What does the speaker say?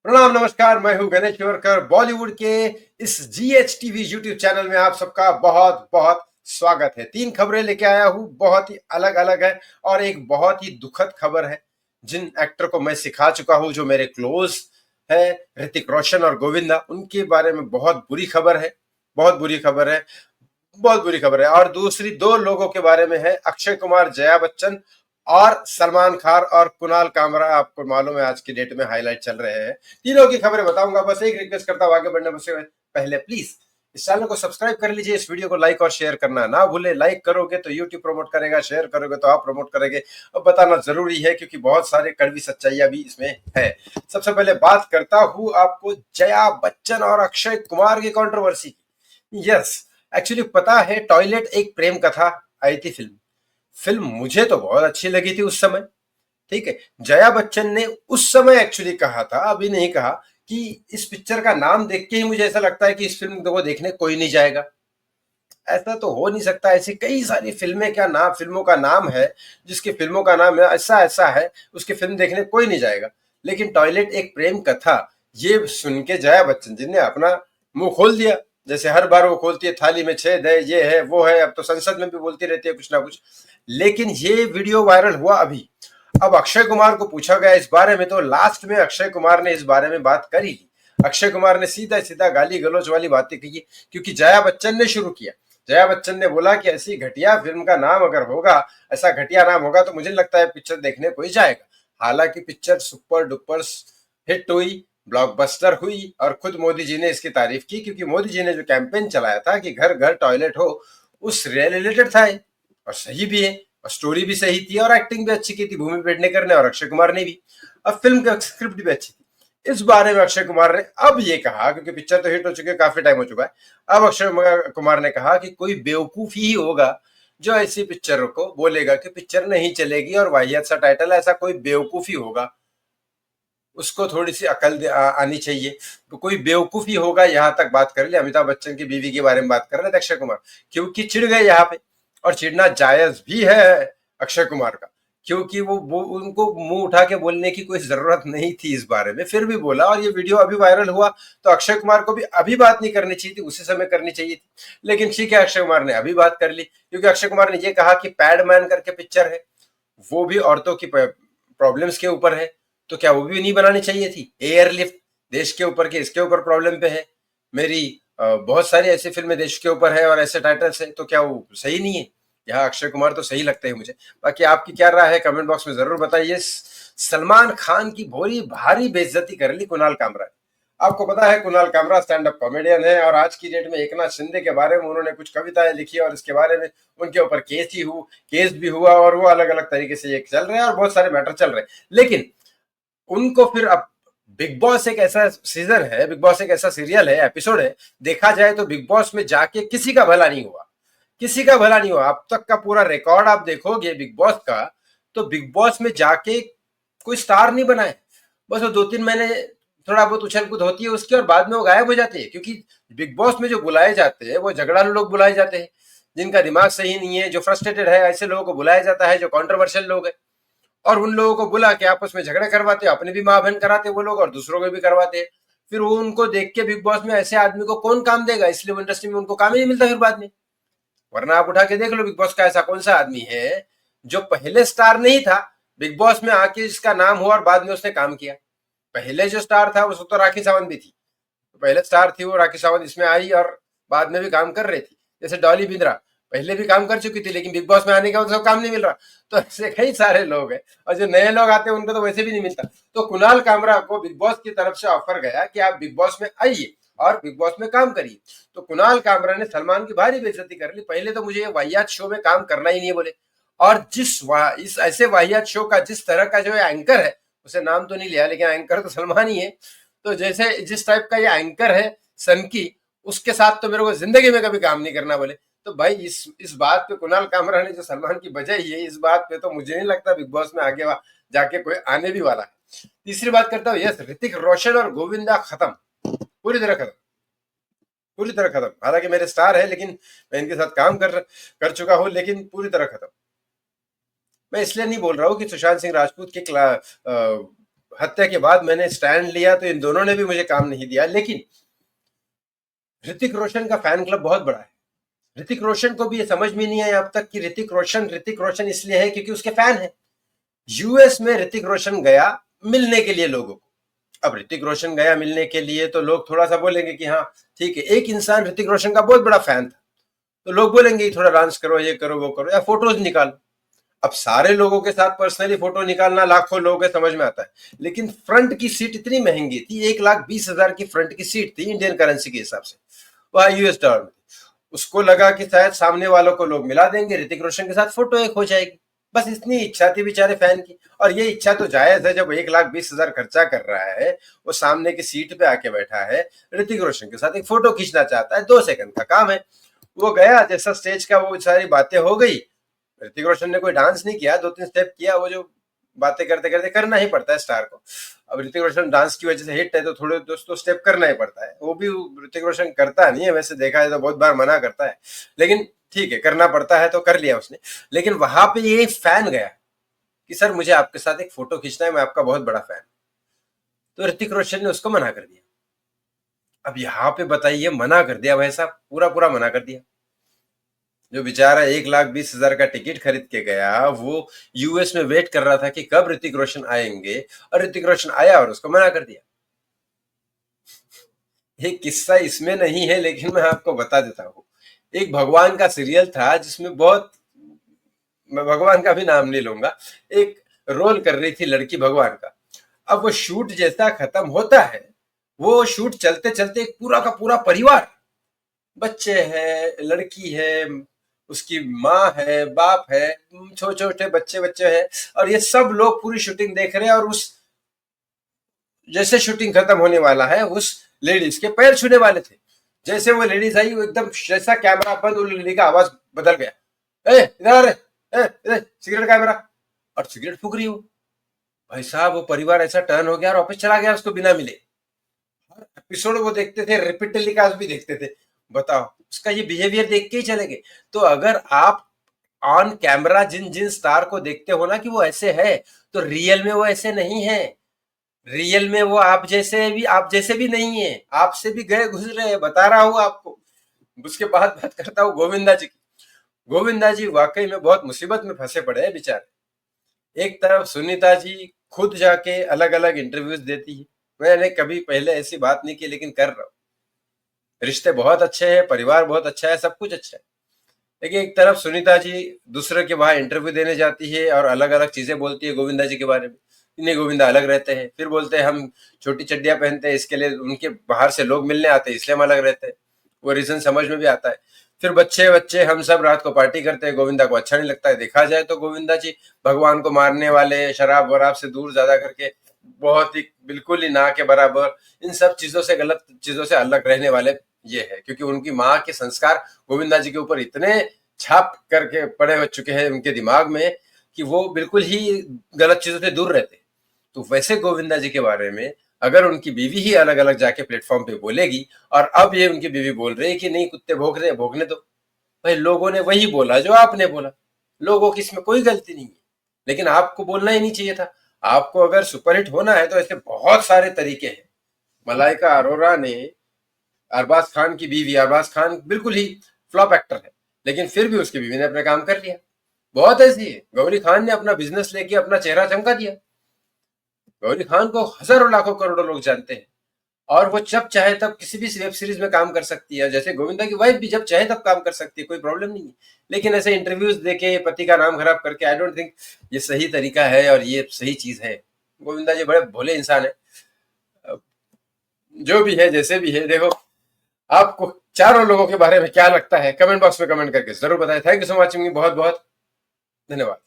प्रणाम नमस्कार। मैं हूं गणेश शिवरकर। बॉलीवुड के इस जीएच टीवी यूट्यूब चैनल में आप सबका बहुत बहुत स्वागत है। 3 खबरें लेके आया हूं, बहुत ही अलग अलग है और एक बहुत ही दुखद खबर है। जिन एक्टर को मैं सिखा चुका हूं, जो मेरे क्लोज है, ऋतिक रोशन और गोविंदा, उनके बारे में बहुत बुरी खबर है। बहुत बुरी खबर है। बहुत बुरी खबर है। और दूसरी 2 लोगों के बारे में है, अक्षय कुमार, जया बच्चन और सलमान खान और कुणाल कामरा। आपको मालूम है आज की डेट में हाईलाइट चल रहे हैं। तीनों की खबरें बताऊंगा। बस एक रिक्वेस्ट करता हूं, आगे बढ़ने से पहले प्लीज इस चैनल को सब्सक्राइब कर लीजिए। इस वीडियो को लाइक और शेयर करना ना भूले। लाइक करोगे तो यूट्यूब प्रमोट करेगा, शेयर करोगे तो आप प्रमोट करेंगे। अब बताना जरूरी है क्योंकि बहुत सारे कड़वी सच्चाइयां भी इसमें है। सबसे पहले बात करता हूं आपको जया बच्चन और अक्षय कुमार की कंट्रोवर्सी की। यस, एक्चुअली पता है, टॉयलेट एक प्रेम कथा आई थी फिल्म। फिल्म मुझे तो बहुत अच्छी लगी थी उस समय। ठीक है, जया बच्चन ने उस समय एक्चुअली कहा था, अभी नहीं कहा, कि इस पिक्चर का नाम देख के ही मुझे ऐसा लगता है कि इस फिल्म को देखने कोई नहीं जाएगा। ऐसा तो हो नहीं सकता। ऐसी कई सारी फिल्में, क्या नाम, फिल्मों का नाम है जिसकी फिल्मों का नाम है ऐसा ऐसा है, उसकी फिल्म देखने कोई नहीं जाएगा। लेकिन टॉयलेट एक प्रेम कथा, ये सुन के जया बच्चन जी ने अपना मुंह खोल दिया। जैसे हर बार वो खोलती है, थाली में छेद है, ये है वो है। अब तो संसद में भी बोलती रहती है कुछ ना कुछ। लेकिन ये वीडियो वायरल हुआ अभी। अब अक्षय कुमार को पूछा गया इस बारे में, तो लास्ट में अक्षय कुमार ने इस बारे में बात करी। अक्षय कुमार ने सीधा सीधा गाली गलौज वाली बातें की, क्योंकि जया बच्चन ने शुरू किया। जया बच्चन ने बोला कि ऐसी घटिया फिल्म का नाम अगर होगा, ऐसा घटिया नाम होगा, तो मुझे लगता है पिक्चर देखने कोई जाएगा। हालांकि पिक्चर सुपर डुपर हिट हुई, ब्लॉकबस्टर हुई, और खुद मोदी जी ने इसकी तारीफ की, क्योंकि मोदी जी ने जो कैंपेन चलाया था कि घर घर टॉयलेट हो, उस रिलेटेड था। और सही भी है, और स्टोरी भी सही थी, और एक्टिंग भी अच्छी की थी भूमि पेडनेकर ने और अक्षय कुमार ने भी। और फिल्म का स्क्रिप्ट भी अच्छी थी। इस बारे में अक्षय कुमार ने अब ये कहा, क्योंकि पिक्चर तो हिट हो चुकी है, काफी टाइम हो चुका है। अब अक्षय कुमार ने कहा कि कोई बेवकूफ ही होगा जो ऐसी पिक्चर को बोलेगा कि पिक्चर नहीं चलेगी और वाहियात सा टाइटल है। ऐसा कोई बेवकूफ ही होगा, उसको थोड़ी सी अकल आनी चाहिए। तो कोई बेवकूफ ही होगा। यहां तक बात कर ले, अमिताभ बच्चन की बीवी के बारे में बात कर रहे थे अक्षय कुमार, क्योंकि चिढ़ गए यहाँ पे। और चिढ़ना जायज भी है अक्षय कुमार का, क्योंकि वो उनको मुंह उठा के बोलने की कोई जरूरत नहीं थी इस बारे में, फिर भी बोला। और ये वीडियो अभी वायरल हुआ, तो अक्षय कुमार को भी अभी बात नहीं करनी चाहिए थी, उसी समय करनी चाहिए थी। लेकिन ठीक है, अक्षय कुमार ने अभी बात कर ली, क्योंकि अक्षय कुमार ने ये कहा कि पैडमैन करके पिक्चर है, वो भी औरतों की प्रॉब्लम्स के ऊपर है, तो क्या वो भी नहीं बनानी चाहिए थी? एयरलिफ्ट देश के ऊपर के, इसके ऊपर प्रॉब्लम पे है। मेरी बहुत सारी ऐसी फिल्में देश के ऊपर है और ऐसे टाइटल्स है, तो क्या वो सही नहीं है? यहाँ अक्षय कुमार तो सही लगते हैं मुझे। बाकी आपकी क्या राय है, कमेंट बॉक्स में जरूर बताइए। सलमान खान की भोरी भारी बेइज्जती कर ली कुणाल कामरा। आपको पता है Kunal Kamra stand up comedian है, और आज की डेट में एकनाथ शिंदे के बारे में उन्होंने कुछ कविताएं लिखी, और इसके बारे में उनके ऊपर केस भी हुआ, और वो अलग अलग तरीके से ये चल रहे हैं, और बहुत सारे मैटर चल रहे हैं। लेकिन उनको फिर अब बिग बॉस एक ऐसा सीजन है, बिग बॉस एक ऐसा सीरियल है, एपिसोड है, देखा जाए तो बिग बॉस में जाके किसी का भला नहीं हुआ। किसी का भला नहीं हुआ। अब तक का पूरा रिकॉर्ड आप देखोगे बिग बॉस का, तो बिग बॉस में जाके कोई स्टार नहीं बना है। बस वो 2-3 महीने थोड़ा बहुत उछल कूद होती है उसकी, और बाद में वो गायब हो जाते हैं। क्योंकि बिग बॉस में जो बुलाए जाते हैं वो झगड़ालू लोग बुलाए जाते हैं, जिनका दिमाग सही नहीं है, जो फ्रस्ट्रेटेड है, ऐसे लोगों को बुलाया जाता है, जो कॉन्ट्रोवर्शियल लोग है। और उन लोगों को बुला के आपस में झगड़े करवाते, अपने भी माँ बहन कराते वो लोग, और दूसरों को भी करवाते। फिर वो उनको देख के बिग बॉस में ऐसे आदमी को कौन काम देगा, इसलिए इंडस्ट्री में उनको काम ही नहीं मिलता फिर बाद में। वरना आप उठा के देख लो, बिग बॉस का ऐसा कौन सा आदमी है जो पहले स्टार नहीं था, बिग बॉस में आके जिसका नाम हुआ और बाद में उसने काम किया। पहले जो स्टार था वो तो राखी सावंत भी थी। पहले स्टार थी वो राखी सावंत, इसमें आई और बाद में भी काम कर रही थी। जैसे डॉली बिंद्रा पहले भी काम कर चुकी थी, लेकिन बिग बॉस में आने के बाद उसको काम नहीं मिल रहा। तो ऐसे कई सारे लोग हैं, और जो नए लोग आते हैं उनको तो वैसे भी नहीं मिलता। तो कुणाल कामरा को बिग बॉस की तरफ से ऑफर गया कि आप बिग बॉस में आइए और बिग बॉस में काम करिए। तो कुणाल कामरा ने सलमान की भारी बेइज्जती कर ली। पहले तो मुझे वाहियात शो में काम करना ही नहीं बोले, और इस ऐसे वाहियात शो का जिस तरह का जो एंकर है, उसे नाम तो नहीं लिया, लेकिन एंकर तो सलमान ही है। तो जैसे जिस टाइप का ये एंकर है सन की, उसके साथ तो मेरे को जिंदगी में कभी काम नहीं करना बोले। तो भाई इस बात पे कुणाल कामरा ने जो सलमान की बजाई है, इस बात पे तो मुझे नहीं लगता बिग बॉस में आगे जाके कोई आने भी वाला है। तीसरी बात करता हूँ, यस, ऋतिक रोशन और गोविंदा खत्म, पूरी तरह खत्म, पूरी तरह खत्म। हालांकि मेरे स्टार है, लेकिन मैं इनके साथ काम कर चुका हूँ, लेकिन पूरी तरह खत्म। मैं इसलिए नहीं बोल रहा हूँ कि सुशांत सिंह राजपूत के हत्या के बाद मैंने स्टैंड लिया तो इन दोनों ने भी मुझे काम नहीं दिया। लेकिन ऋतिक रोशन का फैन क्लब बहुत बड़ा है। ऋतिक रोशन को भी ये समझ में नहीं आया अब तक कि ऋतिक रोशन इसलिए है क्योंकि उसके फैन है। यूएस में ऋतिक रोशन गया मिलने के लिए लोगों को। अब ऋतिक रोशन गया मिलने के लिए तो लोग थोड़ा सा बोलेंगे कि हाँ ठीक है, एक इंसान ऋतिक रोशन का बहुत बड़ा फैन था तो लोग बोलेंगे थोड़ा डांस करो, ये करो, वो करो, या फोटोज निकालो। अब सारे लोगों के साथ पर्सनली फोटो निकालना लाखों लोग है, समझ में आता है। लेकिन फ्रंट की सीट इतनी महंगी थी, 1,20,000 की फ्रंट की सीट थी इंडियन करेंसी के हिसाब से, वह यूएस डॉलर में। उसको लगा कि शायद सामने वालों को लोग मिला देंगे, ऋतिक रोशन के साथ फोटो एक हो जाएगी। बस इतनी इच्छा थी बेचारे फैन की। और ये इच्छा तो जायज है, जब 1,20,000 खर्चा कर रहा है, वो सामने की सीट पे आके बैठा है, ऋतिक रोशन के साथ एक फोटो खींचना चाहता है, 2 सेकंड का काम है। वो गया, जैसा स्टेज का वो सारी बातें हो गई, ऋतिक रोशन ने कोई डांस नहीं किया, 2-3 स्टेप किया, वो जो बातें करते करते करना ही पड़ता है स्टार को। अब ऋतिक रोशन डांस की वजह से हिट है तो थोड़े दोस्तों स्टेप करना ही पड़ता है। वो भी ऋतिक रोशन करता नहीं है, वैसे देखा है तो बहुत बार मना करता है, लेकिन ठीक है, करना पड़ता है तो कर लिया उसने। लेकिन वहां पे ये फैन गया कि सर मुझे आपके साथ एक फोटो खींचना है, मैं आपका बहुत बड़ा फैन। तो ऋतिक रोशन ने उसको मना कर दिया। अब यहाँ पे बताइए, मना कर दिया वैसा, पूरा पूरा मना कर दिया। जो बेचारा 1,20,000 का टिकट खरीद के गया, वो यूएस में वेट कर रहा था कि कब ऋतिक रोशन आएंगे, और ऋतिक रोशन आया और उसको मना कर दिया। एक किस्सा इसमें नहीं है, लेकिन मैं आपको बता देता हूँ। एक भगवान का सीरियल था जिसमें बहुत, मैं भगवान का भी नाम नहीं लूंगा, एक रोल कर रही थी लड़की भगवान का। अब वो शूट जैसा खत्म होता है, वो शूट चलते चलते एक पूरा का पूरा परिवार, बच्चे हैं, लड़की है, उसकी माँ है, बाप है, छोटे छोटे बच्चे बच्चे हैं, और ये सब लोग पूरी शूटिंग देख रहे हैं। और उस जैसे शूटिंग खत्म होने वाला है, उस लेडीज के पैर छूने वाले थे। जैसे वो लेडीज आई, वो एकदम जैसा कैमरा बंद, वो लेडी का आवाज बदल गया, ए इधर आ रे, इधर सिगरेट का मेरा, और सिगरेट फूक रही हो। भाई साहब, वो परिवार ऐसा टर्न हो गया और वापस चला गया उसको बिना मिले। हर एपिसोड वो देखते थे, रिपीट टेलीकास्ट भी देखते थे। बताओ, उसका ये बिहेवियर देख के ही चले गए। तो अगर आप ऑन कैमरा जिन जिन स्टार को देखते हो ना कि वो ऐसे है, तो रियल में वो ऐसे नहीं है। रियल में वो आप जैसे भी नहीं है, आपसे भी गए गुजरे हैं, बता रहा हूँ आपको। उसके बाद बात करता हूँ गोविंदा जी की। गोविंदा जी वाकई में बहुत मुसीबत में फंसे पड़े हैं बेचारे। एक तरफ सुनीता जी खुद जाके अलग अलग इंटरव्यूज देती है, मैंने कभी पहले ऐसी बात नहीं की, लेकिन कर रहा हूँ। रिश्ते बहुत अच्छे हैं, परिवार बहुत अच्छा है, सब कुछ अच्छा है। लेकिन एक तरफ सुनीता जी दूसरे के वहां इंटरव्यू देने जाती है और अलग अलग चीजें बोलती है गोविंदा जी के बारे में। नहीं, गोविंदा अलग रहते हैं, फिर बोलते हैं हम छोटी चड्डियां पहनते हैं इसके लिए, उनके बाहर से लोग मिलने आते हैं इसलिए हम अलग रहते हैं। वो रीजन समझ में भी आता है। फिर बच्चे बच्चे हम सब रात को पार्टी करते हैं, गोविंदा को अच्छा नहीं लगता है। देखा जाए तो गोविंदा जी भगवान को मारने वाले, शराब वराब से दूर ज्यादा करके, बहुत ही बिल्कुल ही ना के बराबर, इन सब चीजों से, गलत चीजों से अलग रहने वाले ये है। क्योंकि उनकी माँ के संस्कार गोविंदा जी के ऊपर इतने छाप करके पड़े हो चुके हैं उनके दिमाग में कि वो बिल्कुल ही गलत चीजों से दूर रहते। तो वैसे गोविंदा जी के बारे में अगर उनकी बीवी ही अलग अलग जाके प्लेटफॉर्म पे बोलेगी, और अब ये उनकी बीवी बोल रही है कि नहीं कुत्ते भौंक रहे, भौंकने दो। भाई लोगों ने वही बोला जो आपने बोला, लोगों की इसमें कोई गलती नहीं है। लेकिन आपको बोलना ही नहीं चाहिए था। आपको अगर सुपरहिट होना है तो ऐसे बहुत सारे तरीके हैं। मलाइका अरोरा ने, अरबाज खान की बीवी, अरबाज खान बिल्कुल ही फ्लॉप एक्टर है, लेकिन फिर भी उसकी बीवी ने अपना काम कर लिया। बहुत ऐसी है। गौरी खान ने अपना बिजनेस लेके अपना चेहरा चमका दिया। गौरी खान को हजारों लाखों करोड़ों लोग जानते हैं, और वो जब चाहे तब किसी भी वेब सीरीज में काम कर सकती है। जैसे गोविंदा की वाइफ भी जब चाहे तब काम कर सकती है, कोई प्रॉब्लम नहीं है। लेकिन ऐसे इंटरव्यूज देके पति का नाम खराब करके, आई डोंट थिंक ये सही तरीका है और ये सही चीज है। गोविंदा जी बड़े भोले इंसान है। जो भी है, जैसे भी है, देखो आपको चारों लोगों के बारे में क्या लगता है, कमेंट बॉक्स में कमेंट करके जरूर बताएं। थैंक यू सो मच, बहुत बहुत धन्यवाद।